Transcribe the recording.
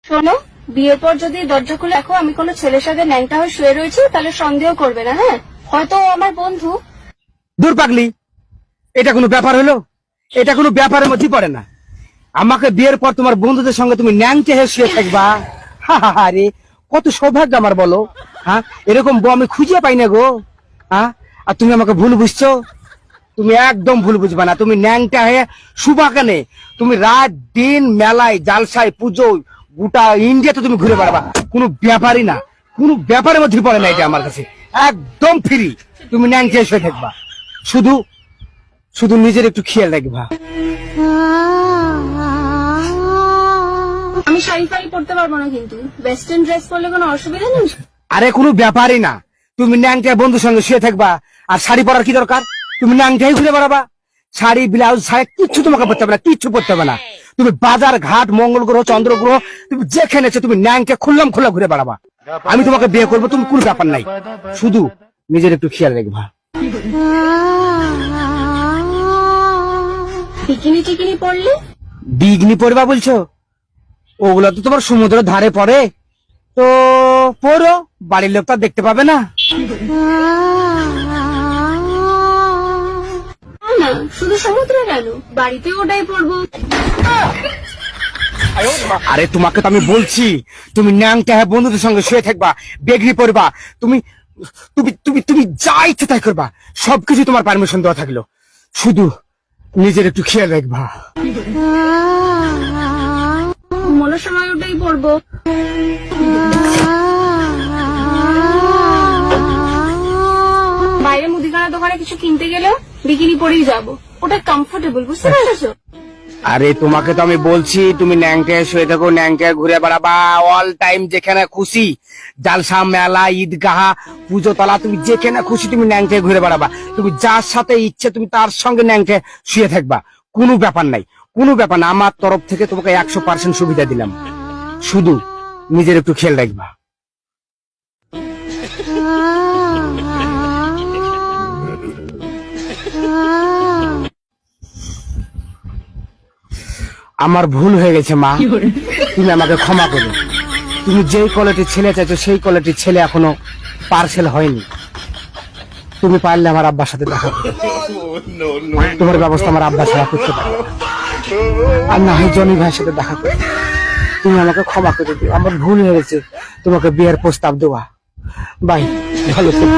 শোনো, বিয়ের পর যদি দরজা খুলে দেখো আমি কোনো ছেলের সাথে ন্যাংটা হয়ে শুয়ে রয়েছি, তাহলে সন্দেহ করবে না। হ্যাঁ, হয়তো ও আমার বন্ধু। দূর পাগলি, এটা কোনো ব্যাপার হলো? এটা কোনো ব্যাপারের মধ্যে পড়ে না। আমাকে বিয়ের পর তোমার বন্ধুদের সঙ্গে তুমি ন্যাংটে হয়ে শুয়ে থাকবা? আরে কত সৌভাগ্য আমার, বলো। হ্যাঁ, এরকম বউ আমি খুঁজে পাই না গো। হ্যাঁ, আর তুমি আমাকে ভুল বুঝছো। তুমি একদম ভুল বুঝবা না। তুমি ন্যাংটা হয়ে শুবা কেনে? তুমি রাত দিন মেলায়, জালসায়, পুজো, গোটা ইন্ডিয়াতে তুমি ঘুরে বেড়াবা। কোনো ব্যাপারই না, কোনো ব্যাপারের মধ্যে পড়ে না এটা আমার কাছে। একদম ফ্রি। তুমি ন্যাংটা হয়ে শুয়ে থাকবা। শুধু শুধু নিজের একটু খেয়াল রাখবা। আমি শাড়ি ফাড়ি পরতে পারবো না, কিন্তু ওয়েস্টার্ন ড্রেস পরলে কোনো অসুবিধা নেই। আরে কোনো ব্যাপারই না। তুমি ন্যাংটা বন্ধুর সঙ্গে শুয়ে থাকবা, আর শাড়ি পরার কি দরকার? তুমি ন্যাংটাই ঘুরে বেড়াবা। শাড়ি, ব্লাউজ, শাড়ি কিচ্ছু তোমাকে পড়তে হবে না, কিচ্ছু পড়তে হবে না। তুমি বাজার ঘাট, মঙ্গল গ্রহ, চন্দ্র গ্রহ, তুমি যেখানে আছো তুমি ন্যাংটা খুললাম খোলা ঘুরে বেড়াবা। আমি তোমাকে বিয়ে করবো, তুমি কোনো ব্যাপার নাই। শুধু নিজের একটু খেয়াল রাখবা। বিকিনি টিকিনি পরলে? বিঘ্নি পড়বা বলছো? ওগুলো তো তোমার সমুদ্রের ধারে পড়ে। তো পড়ো, বাড়ির লোক তো আর দেখতে পাবে না। না, শুধু সমুদ্রে কেন, বাড়িতে ওটাই পরবো। আরে তোমাকে তো আমি বলছি, তুমি ন্যাংটা হ্যাঁ বন্ধুদের সঙ্গে শুয়ে থাকবা, বেগড়ি পড়বা, তুমি তুমি তুমি তুমি যা ইচ্ছে তাই করবা। সবকিছু তোমার পারমিশন দেওয়া থাকলো। শুধু নিজের একটু খেয়াল রাখবা। মনের সময় ওটাই পরবো। বাইরে মুদিখানা দোকানে কিছু কিনতে গেলে বিকিনি পরেই যাবো, ওটা কমফোর্টেবল, বুঝতে পারছো? আরে তোমাকে তো আমি বলছি তুমি ন্যাংটা শুয়ে থাকো, ন্যাংটা ঘুরে বেড়াবা অল টাইম, যেখানে খুশি, জালসা, মেলা, ঈদগাহা, পুজো তলা, তুমি যেখানে খুশি তুমি ন্যাংটা ঘুরে বেড়াবা। তুমি যার সাথে ইচ্ছে তুমি তার সঙ্গে ন্যাংটা শুয়ে থাকবা। কোনো ব্যাপার নাই, কোনো ব্যাপার না। আমার তরফ থেকে তোমাকে 100% সুবিধা দিলাম। শুধু নিজের একটু খেয়াল রাখবা। আমার ভুল হয়ে গেছে মা, তুমি আমাকে ক্ষমা করো। তুমি যেই কোয়ালিটির ছেলে চাইছো সেই কোয়ালিটির ছেলে এখনো পার্সেল হয়নি। তুমি পারলে আমার আব্বার সাথে দেখা করো। তোমার ব্যবস্থা আমার আব্বা ছাড়া করতে পারো, আর না হয় জনি ভাইয়ের সাথে দেখা করো। তুমি আমাকে ক্ষমা করে দিও, আমার ভুল হয়ে গেছে তোমাকে বিয়ের প্রস্তাব দেওয়া। বাই, ভালো থেকো।